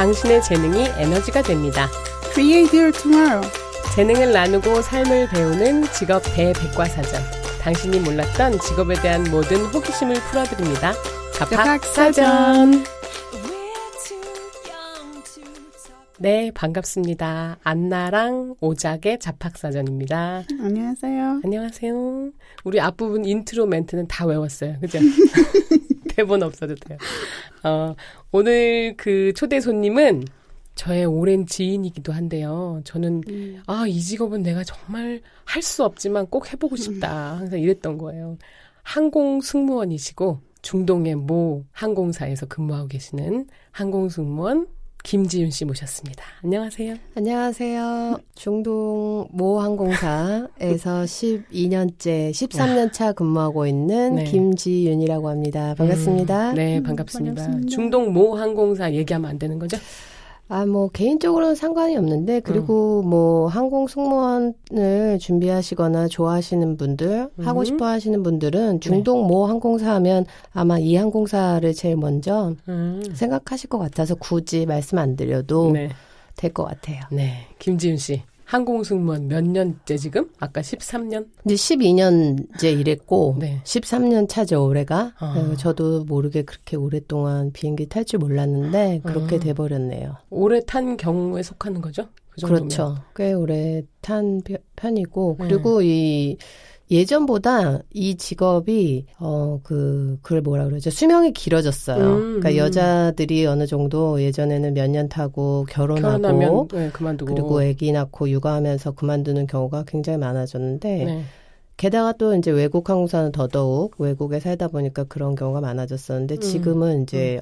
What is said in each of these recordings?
당신의 재능이 에너지가 됩니다. Create your tomorrow. 재능을 나누고 삶을 배우는 직업 대백과사전. 당신이 몰랐던 직업에 대한 모든 호기심을 풀어드립니다. 잡학사전. 네, 반갑습니다. 안나랑 오작의 잡학사전입니다. 안녕하세요. 안녕하세요. 우리 앞부분 인트로 멘트는 다 외웠어요. 그죠? 대본 없어도 돼요. 오늘 그 초대 손님은 저의 오랜 지인이기도 한데요. 저는 이 직업은 내가 정말 할 수 없지만 꼭 해보고 싶다. 항상 이랬던 거예요. 항공승무원이시고 중동의 모 항공사에서 근무하고 계시는 항공승무원 김지윤 씨 모셨습니다. 안녕하세요. 안녕하세요. 중동 모 항공사에서 12년째, 13년 차 근무하고 있는 네. 김지윤이라고 합니다. 반갑습니다. 네, 반갑습니다. 반갑습니다. 중동 모 항공사 얘기하면 안 되는 거죠? 개인적으로는 상관이 없는데, 그리고 항공 승무원을 준비하시거나 좋아하시는 분들, 하고 싶어 하시는 분들은 중동 모 항공사 하면 아마 이 항공사를 제일 먼저 생각하실 것 같아서 굳이 말씀 안 드려도 네. 될 것 같아요. 네, 김지윤 씨. 항공승무원 몇 년째 지금? 아까 13년? 이제 12년째 일했고, 네. 13년 차죠, 올해가. 아. 저도 모르게 그렇게 오랫동안 비행기 탈 줄 몰랐는데, 그렇게 돼버렸네요. 오래 탄 경우에 속하는 거죠? 그 정도면. 그렇죠. 꽤 오래 탄 편이고, 네. 그리고 예전보다 이 직업이, 그걸 뭐라 그러죠? 수명이 길어졌어요. 그러니까 여자들이 어느 정도 예전에는 몇 년 타고 결혼하고, 결혼하면 그만두고. 그리고 아기 낳고 육아하면서 그만두는 경우가 굉장히 많아졌는데, 네. 게다가 또 이제 외국 항공사는 더더욱 외국에 살다 보니까 그런 경우가 많아졌었는데 지금은 이제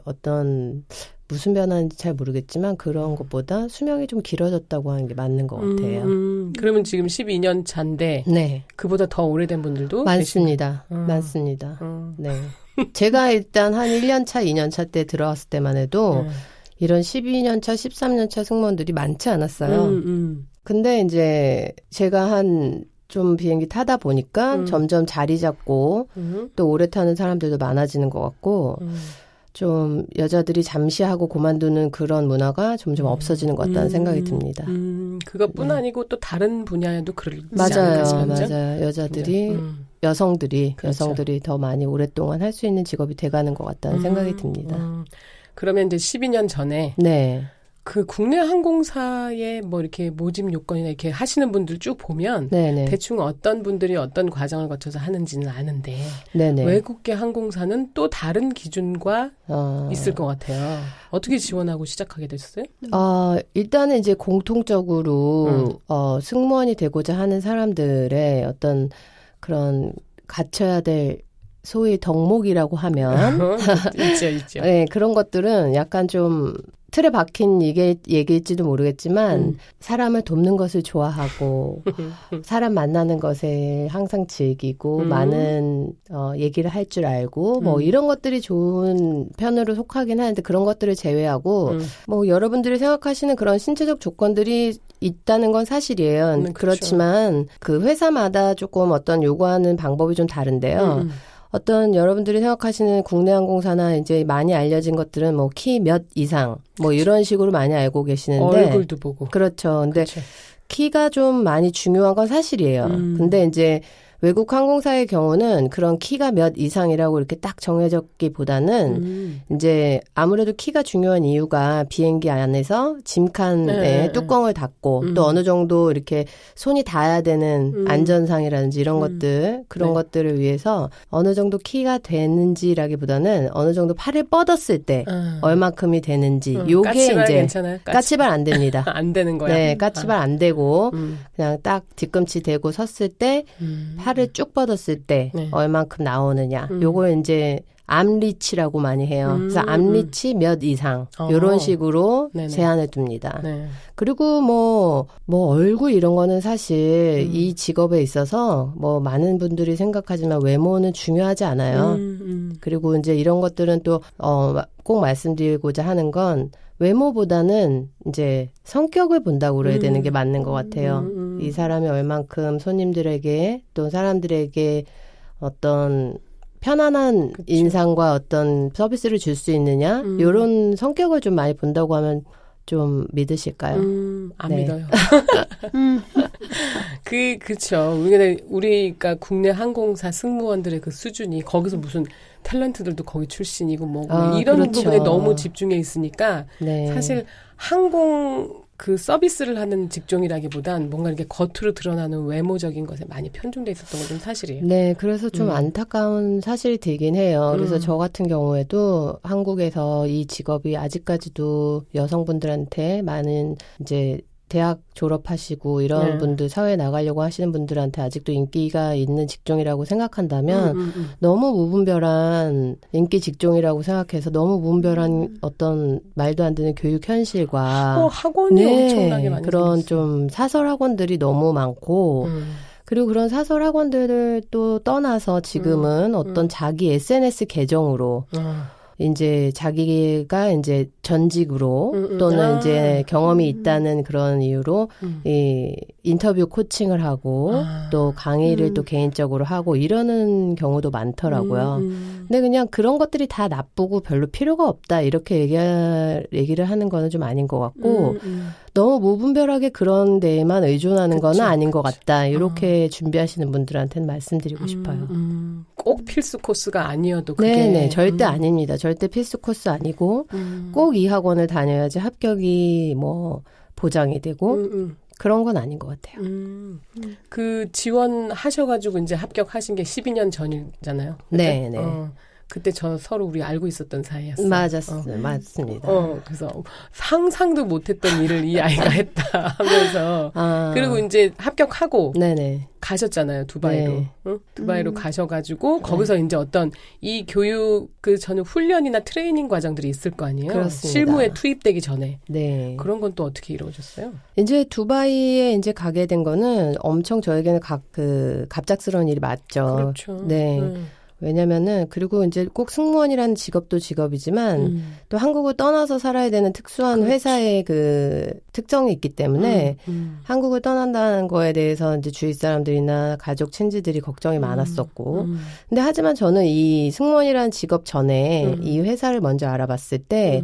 무슨 변화인지 잘 모르겠지만 그런 것보다 수명이 좀 길어졌다고 하는 게 맞는 것 같아요. 그러면 지금 12년 차인데 네. 그보다 더 오래된 분들도 많습니다. 계시나요? 많습니다. 네. 제가 일단 한 1년 차, 2년 차 때 들어왔을 때만 해도 이런 12년 차, 13년 차 승무원들이 많지 않았어요. 근데 이제 제가 좀 비행기 타다 보니까 점점 자리 잡고 또 오래 타는 사람들도 많아지는 것 같고 좀 여자들이 잠시 하고 그만두는 그런 문화가 점점 없어지는 것 같다는 생각이 듭니다. 그것뿐 아니고 또 다른 분야에도 그러지 맞아요. 않을까 싶은데. 맞아요. 여자들이, 여성들이 더 많이 오랫동안 할 수 있는 직업이 돼가는 것 같다는 생각이 듭니다. 그러면 이제 12년 전에 네. 그 국내 항공사에 뭐 이렇게 모집 요건이나 이렇게 하시는 분들 쭉 보면 네네. 대충 어떤 분들이 어떤 과정을 거쳐서 하는지는 아는데 네네. 외국계 항공사는 또 다른 기준과 있을 것 같아요. 어떻게 지원하고 시작하게 됐어요? 일단은 이제 공통적으로 승무원이 되고자 하는 사람들의 어떤 그런 갖춰야 될 소위 덕목이라고 하면 있죠. 네, 그런 것들은 약간 좀 틀에 박힌 얘기일지도 모르겠지만 사람을 돕는 것을 좋아하고 사람 만나는 것에 항상 즐기고 많은 얘기를 할 줄 알고 뭐 이런 것들이 좋은 편으로 속하긴 하는데 그런 것들을 제외하고 뭐 여러분들이 생각하시는 그런 신체적 조건들이 있다는 건 사실이에요. 그렇죠. 그렇지만 그 회사마다 조금 어떤 요구하는 방법이 좀 다른데요. 어떤 여러분들이 생각하시는 국내 항공사나 이제 많이 알려진 것들은 뭐 키 몇 이상 뭐 이런 식으로 많이 알고 계시는데 얼굴도 보고. 그렇죠. 근데 그렇죠. 키가 좀 많이 중요한 건 사실이에요. 근데 이제 외국 항공사의 경우는 그런 키가 몇 이상이라고 이렇게 딱 정해졌기보다는 이제 아무래도 키가 중요한 이유가 비행기 안에서 짐칸에 뚜껑을 닫고 또 어느 정도 이렇게 손이 닿아야 되는 안전상이라든지 이런 것들 그런 것들을 위해서 어느 정도 키가 되는지라기보다는 어느 정도 팔을 뻗었을 때 얼마큼이 되는지 요게 까치발 이제 괜찮아요? 까치발 안 됩니다. 안 되는 거야? 네, 까치발 안 되고 그냥 딱 뒤꿈치 대고 섰을 때 팔을 쭉 뻗었을 때 얼만큼 나오느냐. 요걸 이제 암리치라고 많이 해요. 그래서 암리치 몇 이상 이런 식으로 네네. 제한을 둡니다. 네. 그리고 뭐 얼굴 이런 거는 사실 이 직업에 있어서 뭐 많은 분들이 생각하지만 외모는 중요하지 않아요. 그리고 이제 이런 것들은 또 꼭 말씀드리고자 하는 건 외모보다는 이제 성격을 본다고 그래야 되는 게 맞는 것 같아요. 이 사람이 얼만큼 손님들에게 또 사람들에게 어떤 편안한 그쵸. 인상과 어떤 서비스를 줄 수 있느냐 이런 성격을 좀 많이 본다고 하면 좀 믿으실까요? 안 네. 믿어요. 그쵸. 우리가 국내 항공사 승무원들의 그 수준이 거기서 무슨 탤런트들도 거기 출신이고 뭐 이런 그렇죠. 부분에 너무 집중해 있으니까 네. 사실 항공 그 서비스를 하는 직종이라기보단 뭔가 이렇게 겉으로 드러나는 외모적인 것에 많이 편중돼 있었던 건 좀 사실이에요. 네, 그래서 좀 안타까운 사실이 되긴 해요. 그래서 저 같은 경우에도 한국에서 이 직업이 아직까지도 여성분들한테 많은 이제 대학 졸업하시고 이런 네. 분들 사회에 나가려고 하시는 분들한테 아직도 인기가 있는 직종이라고 생각한다면 너무 무분별한 인기 직종이라고 생각해서 너무 무분별한 어떤 말도 안 되는 교육 현실과 학원이 엄청나게 많이 그런 생겼어요. 좀 사설 학원들이 너무 많고 그리고 그런 사설 학원들을 또 떠나서 지금은 어떤 자기 SNS 계정으로 이제 자기가 이제 전직으로 또는 이제 경험이 있다는 그런 이유로 이 인터뷰 코칭을 하고 또 강의를 또 개인적으로 하고 이러는 경우도 많더라고요. 근데 그냥 그런 것들이 다 나쁘고 별로 필요가 없다 이렇게 얘기를 하는 거는 좀 아닌 것 같고 너무 무분별하게 그런 데에만 의존하는 거는 아닌 것 같다. 이렇게 준비하시는 분들한테는 말씀드리고 싶어요. 꼭 필수 코스가 아니어도 그게. 네네, 절대 아닙니다. 절대 필수 코스 아니고 꼭 이 학원을 다녀야지 합격이 뭐 보장이 되고 그런 건 아닌 것 같아요. 그 지원하셔가지고 이제 합격하신 게 12년 전이잖아요. 그죠? 네네. 그때 서로 우리 알고 있었던 사이였어요. 맞습니다. 그래서 상상도 못했던 일을 이 아이가 했다 하면서 그리고 이제 합격하고 네네. 가셨잖아요. 두바이로. 네. 응? 두바이로 가셔가지고 거기서 이제 어떤 이 교육 저는 훈련이나 트레이닝 과정들이 있을 거 아니에요. 그렇습니다. 실무에 투입되기 전에. 네. 그런 건 또 어떻게 이루어졌어요? 이제 두바이에 이제 가게 된 거는 엄청 저에게는 갑작스러운 일이 맞죠. 그렇죠. 네. 왜냐면은 그리고 이제 꼭 승무원이라는 직업도 직업이지만 또 한국을 떠나서 살아야 되는 특수한 그렇지. 회사의 그 특성이 있기 때문에 한국을 떠난다는 거에 대해서 이제 주위 사람들이나 가족 친지들이 걱정이 많았었고 근데 하지만 저는 이 승무원이라는 직업 전에 이 회사를 먼저 알아봤을 때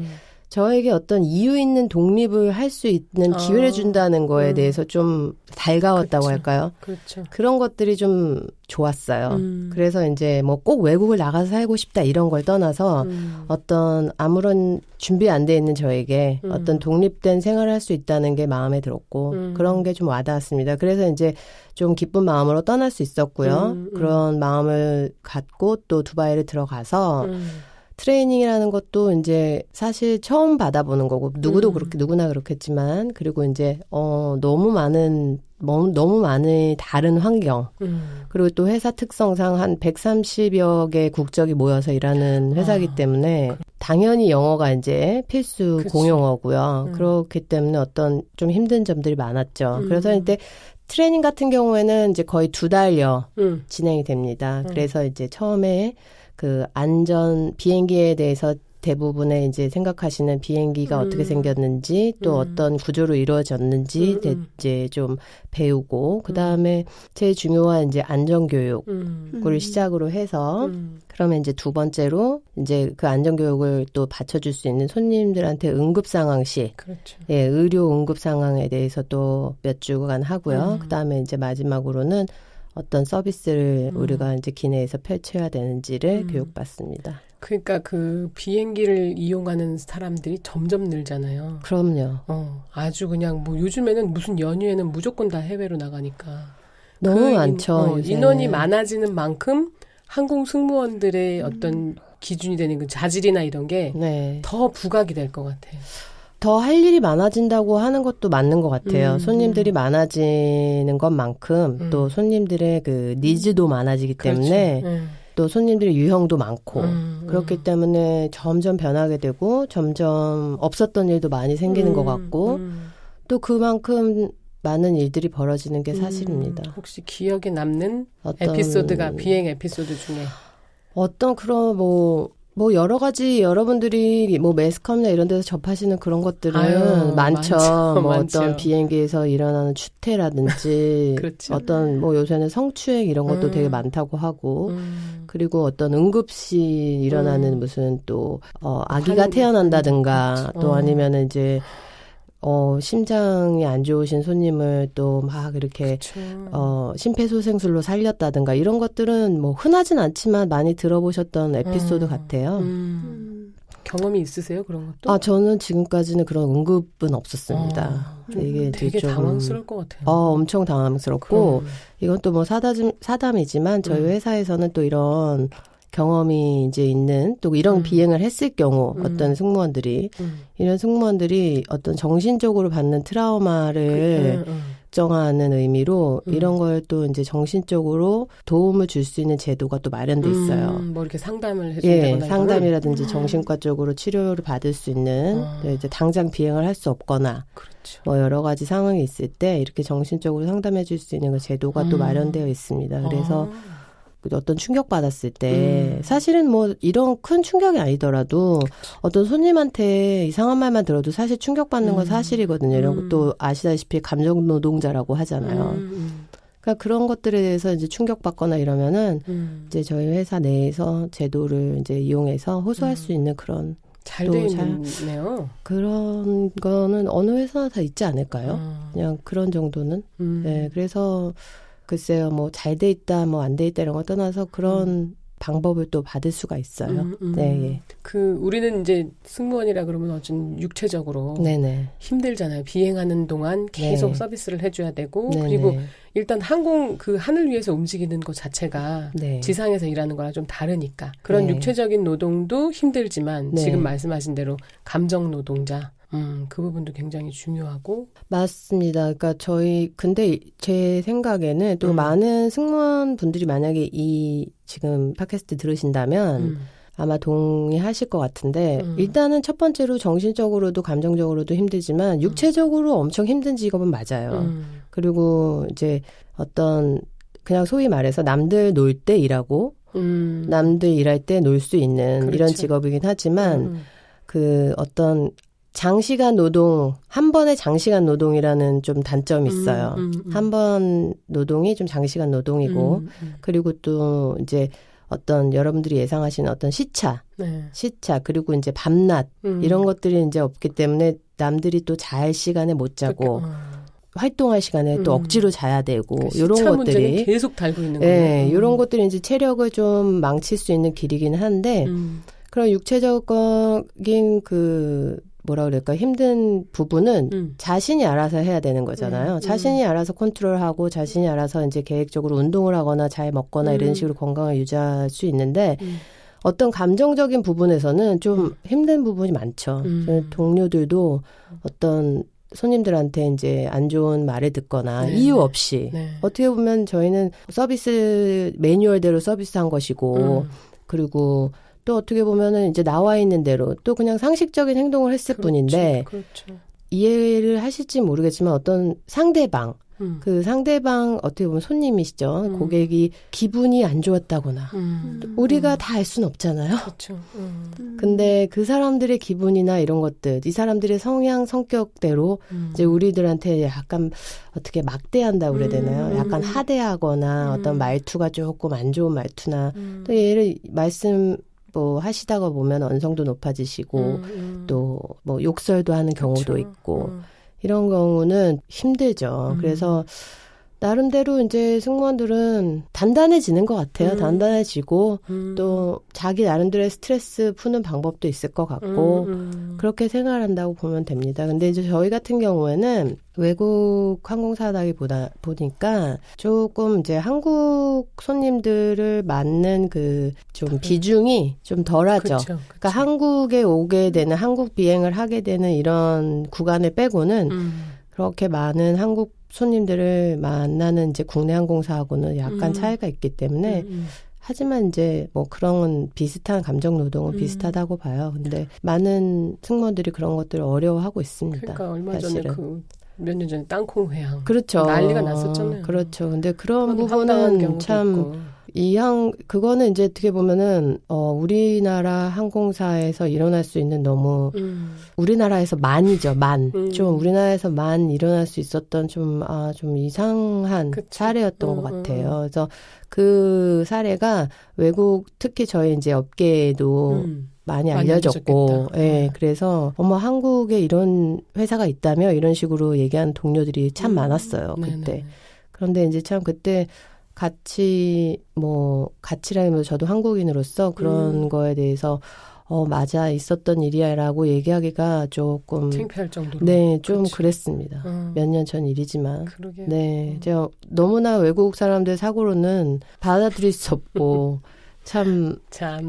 저에게 어떤 이유 있는 독립을 할 수 있는 기회를 준다는 거에 대해서 좀 달가웠다고 그렇죠. 할까요? 그렇죠. 그런 것들이 좀 좋았어요. 그래서 이제 뭐 꼭 외국을 나가서 살고 싶다 이런 걸 떠나서 어떤 아무런 준비 안 돼 있는 저에게 어떤 독립된 생활을 할 수 있다는 게 마음에 들었고 그런 게 좀 와닿았습니다. 그래서 이제 좀 기쁜 마음으로 떠날 수 있었고요. 그런 마음을 갖고 또 두바이를 들어가서 트레이닝이라는 것도 이제 사실 처음 받아보는 거고 누구나 그렇겠지만 그리고 이제 너무 많은 다른 환경 그리고 또 회사 특성상 한 130여 개 국적이 모여서 일하는 회사이기 때문에 당연히 영어가 이제 필수 그치. 공용어고요. 그렇기 때문에 어떤 좀 힘든 점들이 많았죠. 그래서 이제 트레이닝 같은 경우에는 이제 거의 2달여 진행이 됩니다. 그래서 이제 처음에 그 비행기에 대해서 대부분의 이제 생각하시는 비행기가 어떻게 생겼는지 또 어떤 구조로 이루어졌는지 이제 좀 배우고 그 다음에 제일 중요한 이제 안전교육을 시작으로 해서 그러면 이제 두 번째로 이제 그 안전교육을 또 받쳐줄 수 있는 손님들한테 응급 상황 시, 그렇죠. 예, 의료 응급 상황에 대해서 또 몇 주간 하고요. 그 다음에 이제 마지막으로는 어떤 서비스를 우리가 이제 기내에서 펼쳐야 되는지를 교육받습니다. 그러니까 그 비행기를 이용하는 사람들이 점점 늘잖아요. 그럼요. 아주 그냥 뭐 요즘에는 무슨 연휴에는 무조건 다 해외로 나가니까. 너무 많죠. 요새는. 인원이 많아지는 만큼 항공 승무원들의 어떤 기준이 되는 그 자질이나 이런 게 더 부각이 될 것 같아요. 더 할 일이 많아진다고 하는 것도 맞는 것 같아요. 손님들이 많아지는 것만큼 또 손님들의 그 니즈도 많아지기 때문에 또 손님들의 유형도 많고 그렇기 때문에 점점 변하게 되고 점점 없었던 일도 많이 생기는 것 같고 또 그만큼 많은 일들이 벌어지는 게 사실입니다. 혹시 기억에 남는 어떤 에피소드가 비행 에피소드 중에 어떤 그런 뭐 여러 가지 여러분들이 뭐 매스컴이나 이런 데서 접하시는 그런 것들은 많죠. 뭐 많죠. 어떤 비행기에서 일어나는 추태라든지 그렇죠. 어떤 뭐 요새는 성추행 이런 것도 되게 많다고 하고 그리고 어떤 응급시 일어나는 무슨 또 아기가 태어난다든가 또 아니면은 이제 심장이 안 좋으신 손님을 또 막 이렇게 심폐소생술로 살렸다든가 이런 것들은 뭐 흔하진 않지만 많이 들어보셨던 에피소드 같아요. 경험이 있으세요? 그런 것도? 저는 지금까지는 그런 응급은 없었습니다. 이게 되게 좀, 당황스러울 것 같아요. 엄청 당황스럽고 이건 또 뭐 사담이지만 저희 회사에서는 또 이런 경험이 이제 있는 또 이런 비행을 했을 경우 어떤 승무원들이 이런 승무원들이 어떤 정신적으로 받는 트라우마를 걱정하는 의미로 이런 걸 또 이제 정신적으로 도움을 줄 수 있는 제도가 또 마련돼 있어요. 뭐 이렇게 상담을 해준다거나 상담이라든지 정신과 쪽으로 치료를 받을 수 있는 이제 당장 비행을 할 수 없거나 그렇죠. 뭐 여러 가지 상황이 있을 때 이렇게 정신적으로 상담해 줄 수 있는 그 제도가 또 마련되어 있습니다. 그래서 어떤 충격받았을 때 사실은 뭐 이런 큰 충격이 아니더라도 어떤 손님한테 이상한 말만 들어도 사실 충격받는 건 사실이거든요. 이런 것도 아시다시피 감정 노동자라고 하잖아요. 그러니까 그런 것들에 대해서 이제 충격받거나 이러면은 이제 저희 회사 내에서 제도를 이제 이용해서 호소할 수 있는 그런 잘 돼 있네요. 그런 거는 어느 회사나 다 있지 않을까요? 그냥 그런 정도는. 네, 그래서 글쎄요, 뭐 잘 돼 있다, 뭐 안 돼 있다 이런 거 떠나서 그런 방법을 또 받을 수가 있어요. 네, 예. 우리는 이제 승무원이라 그러면 어쨌든 육체적으로 네네. 힘들잖아요. 비행하는 동안 계속 서비스를 해줘야 되고 네네. 그리고 일단 하늘 위에서 움직이는 것 자체가 네. 지상에서 일하는 거랑 좀 다르니까 그런 육체적인 노동도 힘들지만 지금 말씀하신 대로 감정 노동자 그 부분도 굉장히 중요하고 맞습니다. 그러니까 근데 제 생각에는 또 많은 승무원 분들이 만약에 이 지금 팟캐스트 들으신다면 아마 동의하실 것 같은데 일단은 첫 번째로 정신적으로도 감정적으로도 힘들지만 육체적으로 엄청 힘든 직업은 맞아요. 그리고 이제 어떤 그냥 소위 말해서 남들 놀 때 일하고 남들 일할 때 놀 수 있는 그렇죠. 이런 직업이긴 하지만 그 어떤 장시간 노동, 한 번의 장시간 노동이라는 좀 단점이 있어요. 한 번 노동이 좀 장시간 노동이고, 그리고 또 이제 어떤 여러분들이 예상하시는 어떤 시차, 그리고 이제 밤낮, 이런 것들이 이제 없기 때문에 남들이 또 잘 시간에 못 자고, 활동할 시간에 또 억지로 자야 되고, 그러니까 이런 것들이. 계속 달고 있는 거예요. 네, 거예요. 이런 것들이 이제 체력을 좀 망칠 수 있는 길이긴 한데, 그런 육체적인 뭐라 그럴까 힘든 부분은 자신이 알아서 해야 되는 거잖아요. 자신이 알아서 컨트롤하고 자신이 알아서 이제 계획적으로 운동을 하거나 잘 먹거나 이런 식으로 건강을 유지할 수 있는데 어떤 감정적인 부분에서는 좀 힘든 부분이 많죠. 동료들도 어떤 손님들한테 이제 안 좋은 말을 듣거나 이유 없이 어떻게 보면 저희는 서비스 매뉴얼대로 서비스한 것이고 그리고 또 어떻게 보면은 이제 나와 있는 대로 또 그냥 상식적인 행동을 했을 뿐인데 이해를 하실지 모르겠지만 어떤 상대방 그 상대방 어떻게 보면 손님이시죠. 고객이 기분이 안 좋았다거나 우리가 다 알 수는 없잖아요. 그렇죠. 근데 그 사람들의 기분이나 이런 것들 이 사람들의 성격대로 이제 우리들한테 약간 어떻게 막대한다고 그래야 되나요? 약간 하대하거나 어떤 말투가 조금 안 좋은 말투나 또 예를 말씀 뭐 하시다가 보면 언성도 높아지시고 또 뭐 욕설도 하는 경우도 있고 이런 경우는 힘들죠. 그래서 나름대로 이제 승무원들은 단단해지는 것 같아요. 단단해지고 또 자기 나름대로의 스트레스 푸는 방법도 있을 것 같고 그렇게 생활한다고 보면 됩니다. 근데 이제 저희 같은 경우에는 외국 항공사다 보니까 조금 이제 한국 손님들을 맞는 그 좀 비중이 좀 덜하죠. 그러니까 한국에 오게 되는 한국 비행을 하게 되는 이런 구간을 빼고는 그렇게 많은 한국 손님들을 만나는 이제 국내 항공사하고는 약간 차이가 있기 때문에 하지만 이제 뭐 그런 비슷한 감정 노동은 비슷하다고 봐요. 근데 많은 승무원들이 그런 것들을 어려워하고 있습니다. 그러니까 얼마 사실은. 전에 몇 년 전에 땅콩 회항 그렇죠. 난리가 났었잖아요. 그렇죠. 근데 그런 부분은 참 그거는 이제 어떻게 보면은, 우리나라 항공사에서 일어날 수 있는 너무, 우리나라에서 좀 우리나라에서 일어날 수 있었던 좀 이상한 사례였던 것 같아요. 그래서 그 사례가 외국, 특히 저희 이제 업계에도 많이 많이 알려졌고, 알려졌겠다. 예, 그래서 어머 한국에 이런 회사가 있다며 이런 식으로 얘기하는 동료들이 참 많았어요 그때. 네네. 그런데 이제 참 그때 가치라면 저도 한국인으로서 그런 거에 대해서 맞아 있었던 일이야라고 얘기하기가 조금 창피할 정도로. 네, 좀 그치. 그랬습니다. 몇 년 전 일이지만. 그러게. 네, 제가 너무나 외국 사람들 사고로는 받아들일 수 없고 참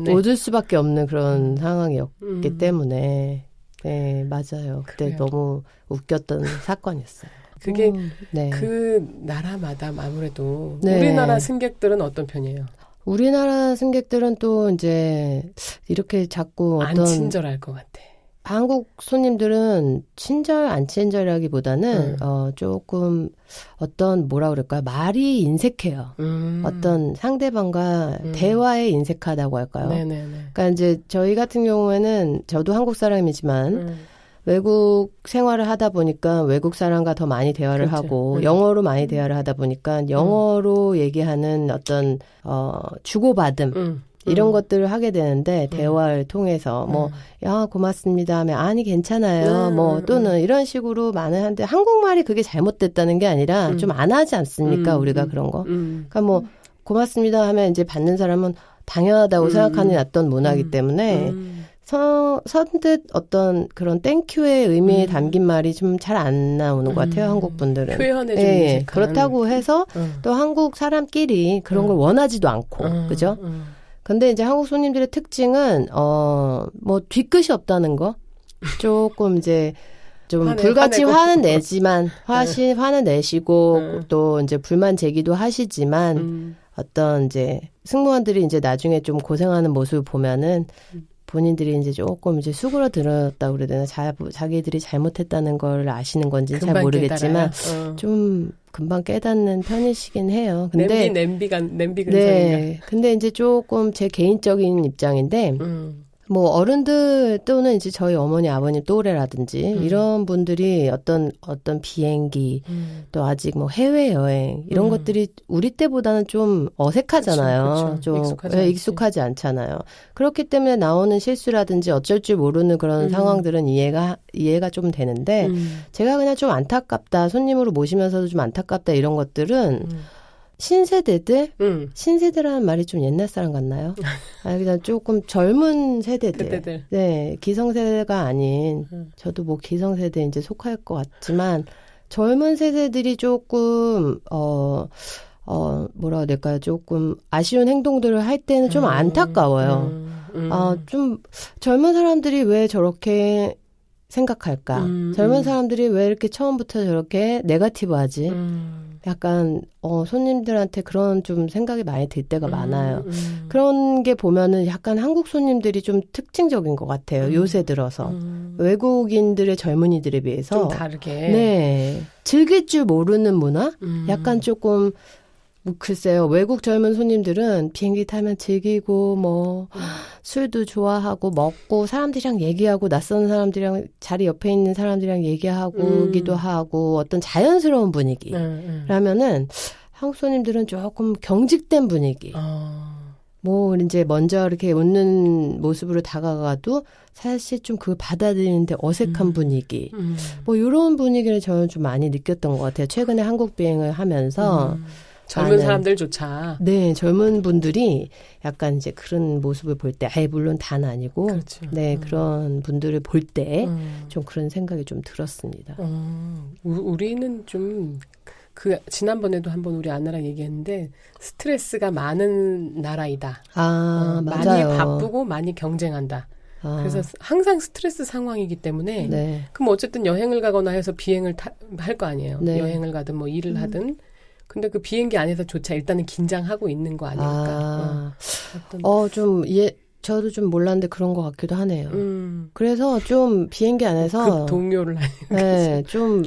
네. 웃을 수밖에 없는 그런 상황이었기 때문에 네, 맞아요. 그때 그래요. 너무 웃겼던 사건이었어요. 그게 네. 그 나라마다 아무래도 네. 우리나라 승객들은 어떤 편이에요? 우리나라 승객들은 또 이제 이렇게 자꾸 안 친절할 것 같아. 한국 손님들은 친절 안 친절하기보다는 조금 어떤 뭐라 그럴까요? 말이 인색해요. 어떤 상대방과 대화에 인색하다고 할까요? 네네네. 그러니까 이제 저희 같은 경우에는 저도 한국 사람이지만 외국 생활을 하다 보니까 외국 사람과 더 많이 대화를 그렇죠. 하고 영어로 많이 대화를 하다 보니까 영어로 얘기하는 어떤 주고받음 이런 것들을 하게 되는데 대화를 통해서 야 고맙습니다 하면 아니 괜찮아요 또는 이런 식으로 많은 한데 한국말이 그게 잘못됐다는 게 아니라 좀 안 하지 않습니까 우리가 그런 거 그러니까 고맙습니다 하면 이제 받는 사람은 당연하다고 생각하는 어떤 문화이기 때문에 선뜻 어떤 그런 땡큐의 의미에 담긴 말이 좀 잘 안 나오는 것 같아요 한국 분들은 표현에 좀 예, 인색한. 그렇다고 해서 또 한국 사람끼리 그런 걸 원하지도 않고 그죠? 근데 이제 한국 손님들의 특징은 뒤끝이 없다는 거 조금 이제 좀 불같이 화는 내지만 화는 내시고 또 이제 불만 제기도 하시지만 어떤 이제 승무원들이 이제 나중에 좀 고생하는 모습을 보면은 본인들이 이제 조금 이제 수그러들었다고 그래야 되나 자기들이 잘못했다는 걸 아시는 건지는 잘 모르겠지만 좀 금방 깨닫는 편이시긴 해요. 근데 냄비 근성인가? 네. 근데 이제 조금 제 개인적인 입장인데 어른들 또는 이제 저희 어머니 아버님 또래라든지 이런 분들이 어떤 비행기 또 아직 해외여행 이런 것들이 우리 때보다는 좀 어색하잖아요. 그쵸. 좀 익숙하지 않잖아요. 그렇기 때문에 나오는 실수라든지 어쩔 줄 모르는 그런 상황들은 이해가 좀 되는데 제가 그냥 좀 안타깝다 손님으로 모시면서도 좀 안타깝다 이런 것들은 신세대라는 말이 좀 옛날 사람 같나요? 그냥 조금 젊은 세대들. 네, 기성세대가 아닌, 저도 기성세대 이제 속할 것 같지만, 젊은 세대들이 조금, 뭐라 해야 될까요? 조금 아쉬운 행동들을 할 때는 좀 안타까워요. 좀 젊은 사람들이 왜 저렇게 생각할까? 젊은 사람들이 왜 이렇게 처음부터 저렇게 네거티브하지? 약간 손님들한테 그런 좀 생각이 많이 들 때가 많아요. 그런 게 보면은 약간 한국 손님들이 좀 특징적인 것 같아요. 요새 들어서 외국인들의 젊은이들에 비해서 좀 다르게. 네, 즐길 줄 모르는 문화? 약간 조금 글쎄요. 외국 젊은 손님들은 비행기 타면 즐기고 술도 좋아하고 먹고 사람들이랑 얘기하고 낯선 사람들이랑 자리 옆에 있는 사람들이랑 얘기하기도 하고 어떤 자연스러운 분위기. 라면은 한국 손님들은 조금 경직된 분위기. 이제 먼저 이렇게 웃는 모습으로 다가가도 사실 좀 그걸 받아들이는데 어색한 분위기. 이런 분위기를 저는 좀 많이 느꼈던 것 같아요. 최근에 한국 비행을 하면서. 젊은 사람들조차. 네, 젊은 분들이 약간 이제 그런 모습을 볼 때, 물론 다는 아니고, 그렇죠. 네, 그런 분들을 볼 때 좀 그런 생각이 좀 들었습니다. 우리는 좀, 지난번에도 한번 우리 아내랑 얘기했는데, 스트레스가 많은 나라이다. 맞아요. 많이 바쁘고 많이 경쟁한다. 그래서 항상 스트레스 상황이기 때문에, 네. 그럼 어쨌든 여행을 가거나 해서 비행을 할 거 아니에요. 네. 여행을 가든 일을 하든. 근데 그 비행기 안에서조차 일단은 긴장하고 있는 거 아닐까. 저도 좀 몰랐는데 그런 것 같기도 하네요. 그래서 좀 비행기 안에서. 동요를 네, 좀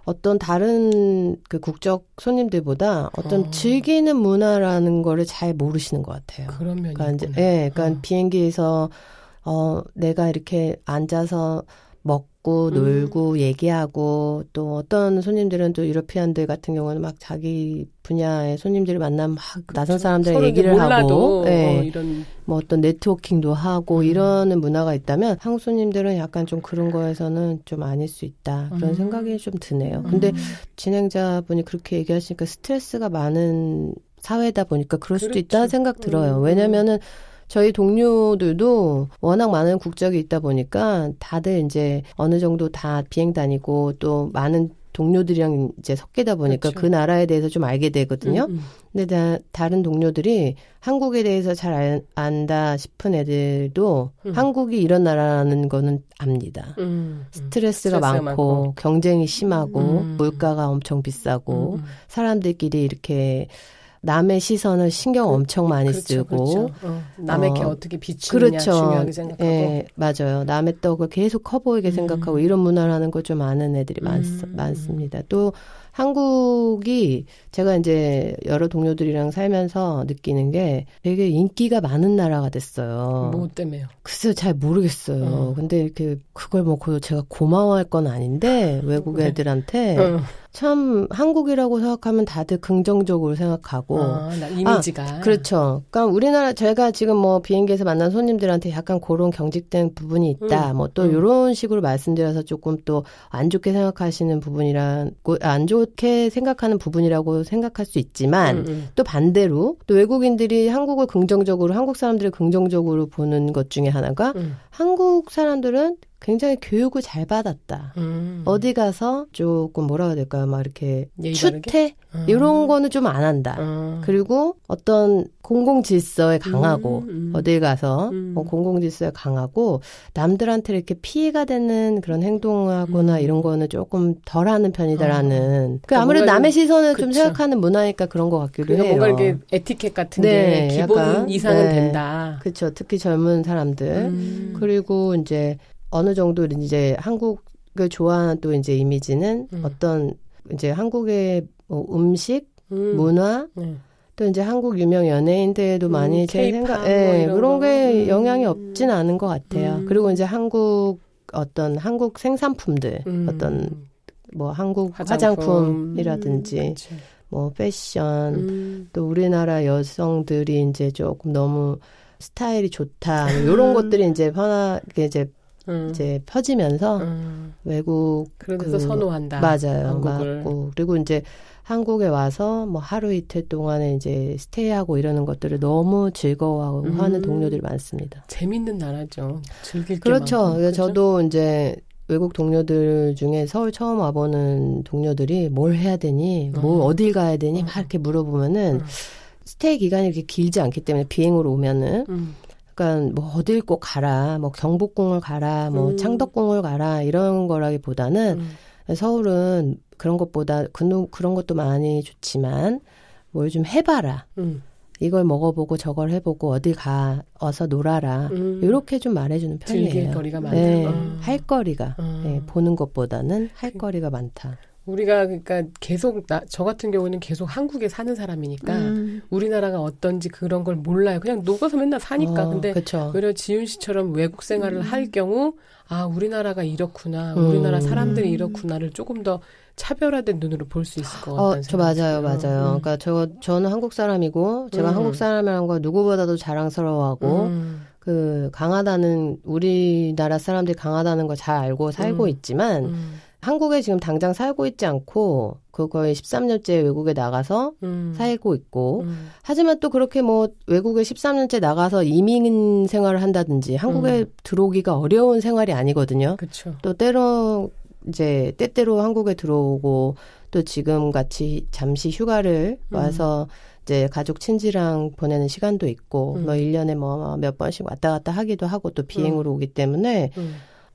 어떤 다른 그 국적 손님들보다 어떤 즐기는 문화라는 거를 잘 모르시는 것 같아요. 그런 면이 그러니까 있구나. 그러니까 비행기에서 내가 이렇게 앉아서 먹고 놀고 얘기하고 또 어떤 손님들은 또 유러피안들 같은 경우는 막 자기 분야의 손님들을 만나면 막 낯선 사람들이랑 얘기를 몰라도, 하고 네. 이런 뭐 어떤 네트워킹도 하고 이러는 문화가 있다면 한국 손님들은 약간 좀 그런 거에서는 좀 아닐 수 있다 그런 생각이 좀 드네요. 근데 진행자분이 그렇게 얘기하시니까 스트레스가 많은 사회다 보니까 그럴 수도 그렇죠. 있다는 생각 들어요. 왜냐면은 저희 동료들도 워낙 많은 국적이 있다 보니까 다들 이제 어느 정도 다 비행 다니고 또 많은 동료들이랑 이제 섞이다 보니까 그렇죠. 그 나라에 대해서 좀 알게 되거든요. 근데 다른 동료들이 한국에 대해서 잘 안다 싶은 애들도 한국이 이런 나라라는 거는 압니다. 스트레스가 많고 경쟁이 심하고 물가가 엄청 비싸고 사람들끼리 이렇게 남의 시선을 신경 엄청 많이 쓰고 그렇죠. 남의 게 어떻게 비추느냐 그렇죠. 중요하게 생각하고 예, 맞아요. 남의 떡을 계속 커 보이게 생각하고 이런 문화라는 걸 좀 아는 애들이 많습니다. 또 한국이 제가 이제 여러 동료들이랑 살면서 느끼는 게 되게 인기가 많은 나라가 됐어요. 뭐 때문에요? 글쎄요, 잘 모르겠어요. 근데 이렇게 그걸 뭐 제가 고마워할 건 아닌데 외국 애들한테 참 한국이라고 생각하면 다들 긍정적으로 생각하고 이미지가 그렇죠. 그러니까 우리나라 제가 지금 뭐 비행기에서 만난 손님들한테 약간 그런 경직된 부분이 있다. 뭐 또 이런 식으로 말씀드려서 조금 또 안 좋게 생각하시는 부분이라고 안 좋게 생각하는 부분이라고 생각할 수 있지만 또 반대로 또 외국인들이 한국을 긍정적으로 한국 사람들을 긍정적으로 보는 것 중에 하나가 한국 사람들은 굉장히 교육을 잘 받았다. 어디 가서 조금 뭐라 해야 될까요? 막 이렇게 추태? 이런 거는 좀 안 한다. 그리고 어떤 공공질서에 강하고 어디 가서 공공질서에 강하고 남들한테 이렇게 피해가 되는 그런 행동하거나 이런 거는 조금 덜하는 편이다라는 그러니까 아무래도 남의 시선을 좀 생각하는 문화니까 그런 것 같기도 해요. 뭔가 이렇게 에티켓 같은 게 기본 약간, 이상은 된다. 그렇죠. 특히 젊은 사람들. 그리고 이제 어느 정도 이제 한국을 좋아하는 또 이제 이미지는 어떤 이제 한국의 뭐 음식, 문화, 또 이제 한국 유명 연예인들도 많이 제 생각, 뭐 그런 게 영향이 없진 않은 것 같아요. 그리고 이제 한국 생산품들, 어떤 뭐 한국 화장품이라든지 그치. 뭐 패션, 또 우리나라 여성들이 이제 조금 너무 스타일이 좋다, 이런 것들이 이제 편하게 이제 퍼지면서 외국 그래서 선호한다. 맞아요. 한국을. 맞고 그리고 이제 한국에 와서 뭐 하루 이틀 동안에 이제 스테이하고 이러는 것들을 너무 즐거워하고 하는 동료들이 많습니다. 재밌는 나라죠. 즐길 게 그렇죠. 많고. 그렇죠? 저도 이제 외국 동료들 중에 서울 처음 와보는 동료들이 뭘 해야 되니, 뭐 어딜 가야 되니 막 이렇게 물어보면은 스테이 기간이 이렇게 길지 않기 때문에 비행으로 오면은 그러니까 뭐 어딜 꼭 가라, 뭐 경복궁을 가라, 뭐 창덕궁을 가라 이런 거라기보다는 서울은 그런 것보다 그런 것도 많이 좋지만 뭘 좀 해봐라. 이걸 먹어보고 저걸 해보고 어딜 어서 놀아라. 이렇게 좀 말해주는 편이에요. 즐길 거리가 많다. 네, 할 거리가 네, 보는 것보다는 할 거리가 많다. 우리가 그러니까 계속 저 같은 경우는 계속 한국에 사는 사람이니까 우리나라가 어떤지 그런 걸 몰라요. 그냥 녹아서 맨날 사니까. 근데 그쵸. 오히려 지윤 씨처럼 외국 생활을 할 경우 우리나라가 이렇구나. 우리나라 사람들이 이렇구나를 조금 더 차별화된 눈으로 볼 수 있을 것 같다는 생각이 맞아요. 그러니까 저는 한국 사람이고 제가 한국 사람이라는 걸 누구보다도 자랑스러워하고 그 강하다는 우리나라 사람들이 강하다는 걸 잘 알고 살고 있지만 한국에 지금 당장 살고 있지 않고 그거에 13년째 외국에 나가서 살고 있고 하지만 또 그렇게 뭐 외국에 13년째 나가서 이민 생활을 한다든지 한국에 들어오기가 어려운 생활이 아니거든요. 그쵸. 또 때때로 한국에 들어오고 또 지금 같이 잠시 휴가를 와서 이제 가족 친지랑 보내는 시간도 있고 뭐 1년에 뭐 몇 번씩 왔다 갔다 하기도 하고 또 비행으로 오기 때문에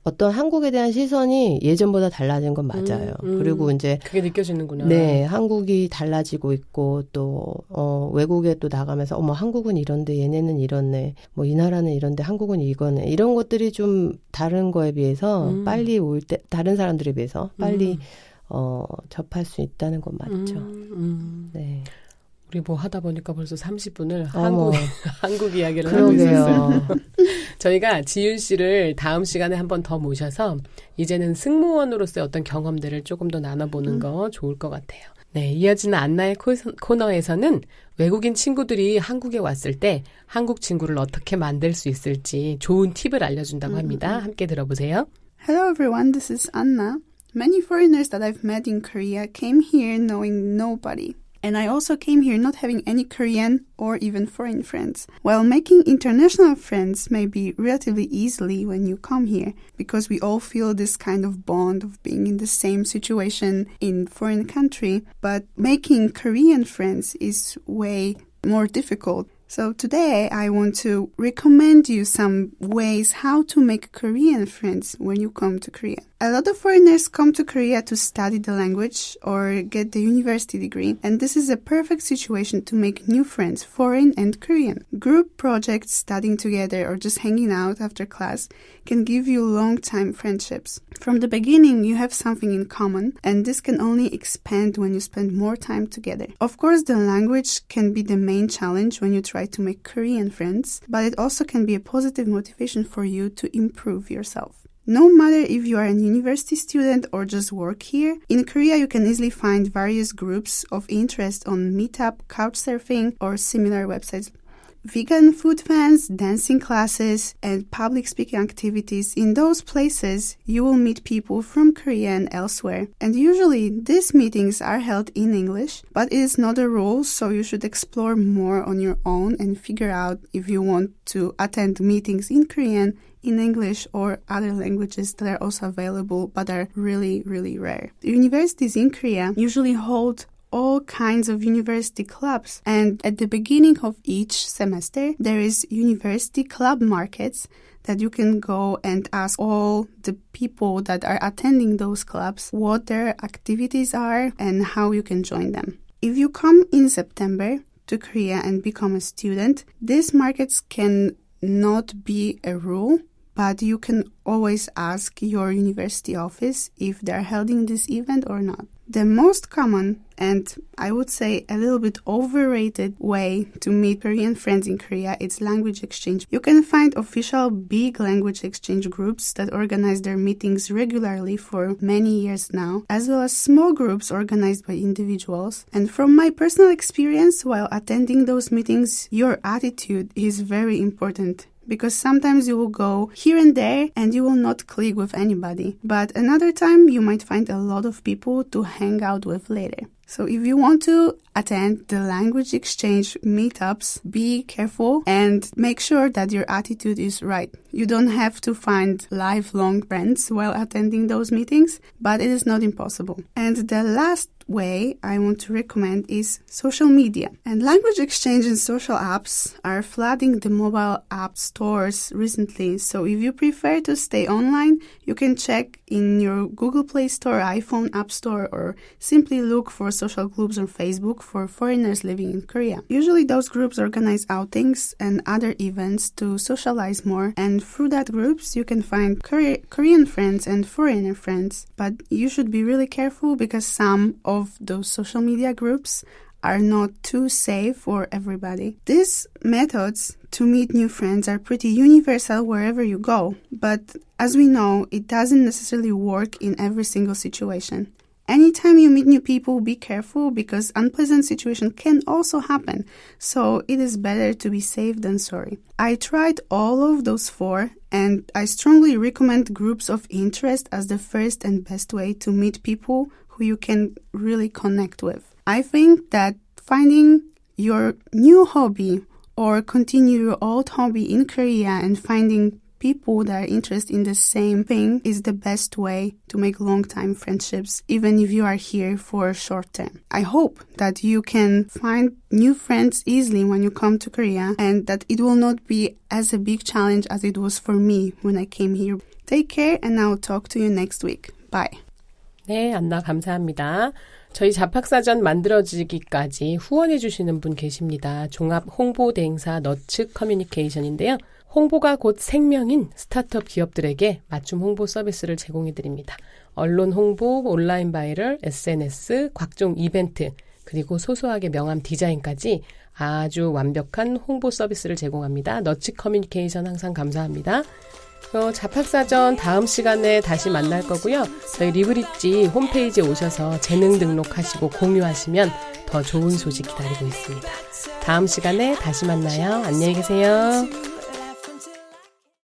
어떤 한국에 대한 시선이 예전보다 달라진 건 맞아요. 그리고 이제 그게 느껴지는구나. 네, 한국이 달라지고 있고 또 외국에 또 나가면서 한국은 이런데 얘네는 이렇네. 뭐 이 나라는 이런데 한국은 이거네. 이런 것들이 좀 다른 거에 비해서 빨리 다른 사람들에 비해서 빨리 접할 수 있다는 건 맞죠. 네. 우리 뭐 하다 보니까 벌써 30분을 한국 이야기를 하고 그러게요. 있었어요. 저희가 지윤 씨를 다음 시간에 한 번 더 모셔서 이제는 승무원으로서의 어떤 경험들을 조금 더 나눠보는 거 좋을 것 같아요. 네, 이어지는 안나의 코너에서는 외국인 친구들이 한국에 왔을 때 한국 친구를 어떻게 만들 수 있을지 좋은 팁을 알려준다고 합니다. 함께 들어보세요. Hello everyone, this is Anna. Many foreigners that I've met in Korea came here knowing nobody. And I also came here not having any Korean or even foreign friends. While making international friends may be relatively easily when you come here, because we all feel this kind of bond of being in the same situation in foreign country, but making Korean friends is way more difficult. So today I want to recommend you some ways how to make Korean friends when you come to Korea. A lot of foreigners come to Korea to study the language or get the university degree, and this is a perfect situation to make new friends, foreign and Korean. Group projects, studying together, or just hanging out after class can give you long-time friendships. From the beginning, you have something in common, and this can only expand when you spend more time together. Of course, the language can be the main challenge when you try to make Korean friends, but it also can be a positive motivation for you to improve yourself. No matter if you are a university student or just work here, in Korea you can easily find various groups of interest on Meetup, Couchsurfing, or similar websites. Vegan food fans, dancing classes, and public speaking activities. In those places, you will meet people from Korea and elsewhere. And usually, these meetings are held in English, but it is not a rule, so you should explore more on your own and figure out if you want to attend meetings in Korean, in English, or other languages that are also available but are really, really rare. The universities in Korea usually hold all kinds of university clubs, and at the beginning of each semester there is university club markets that you can go and ask all the people that are attending those clubs what their activities are and how you can join them. If you come in September to Korea and become a student, these markets can not be a rule, but you can always ask your university office if they're holding this event or not. The most common and I would say a little bit overrated way to meet Korean friends in Korea is language exchange. You can find official big language exchange groups that organize their meetings regularly for many years now, as well as small groups organized by individuals. And from my personal experience while attending those meetings, your attitude is very important. Because sometimes you will go here and there and you will not click with anybody. But another time you might find a lot of people to hang out with later. So if you want to attend the language exchange meetups, be careful and make sure that your attitude is right. You don't have to find lifelong friends while attending those meetings, but it is not impossible. And the last way I want to recommend is social media. And language exchange and social apps are flooding the mobile app stores recently. So if you prefer to stay online, you can check in your Google Play Store, iPhone App Store, or simply look for social groups on Facebook for foreigners living in Korea. Usually those groups organize outings and other events to socialize more, and through that groups you can find Korean friends and foreigner friends. But you should be really careful because some of those social media groups are not too safe for everybody. These methods to meet new friends are pretty universal wherever you go, but as we know, it doesn't necessarily work in every single situation. Anytime you meet new people, be careful because unpleasant situations can also happen. So it is better to be safe than sorry. I tried all of those four and I strongly recommend groups of interest as the first and best way to meet people who you can really connect with. I think that finding your new hobby or continue your old hobby in Korea and finding people that are interested in the same thing is the best way to make long-time friendships, even if you are here for a short term. I hope that you can find new friends easily when you come to Korea and that it will not be as a big challenge as it was for me when I came here. Take care and I'll talk to you next week. Bye. 네, 안나 감사합니다. 저희 잡학사전 만들어지기까지 후원해 주시는 분 계십니다. 종합 홍보대행사 너츠 커뮤니케이션인데요. 홍보가 곧 생명인 스타트업 기업들에게 맞춤 홍보 서비스를 제공해 드립니다. 언론 홍보, 온라인 바이럴, SNS, 각종 이벤트, 그리고 소소하게 명함 디자인까지 아주 완벽한 홍보 서비스를 제공합니다. 너치 커뮤니케이션 항상 감사합니다. 잡학사전 다음 시간에 다시 만날 거고요. 저희 리브릿지 홈페이지에 오셔서 재능 등록하시고 공유하시면 더 좋은 소식 기다리고 있습니다. 다음 시간에 다시 만나요. 안녕히 계세요.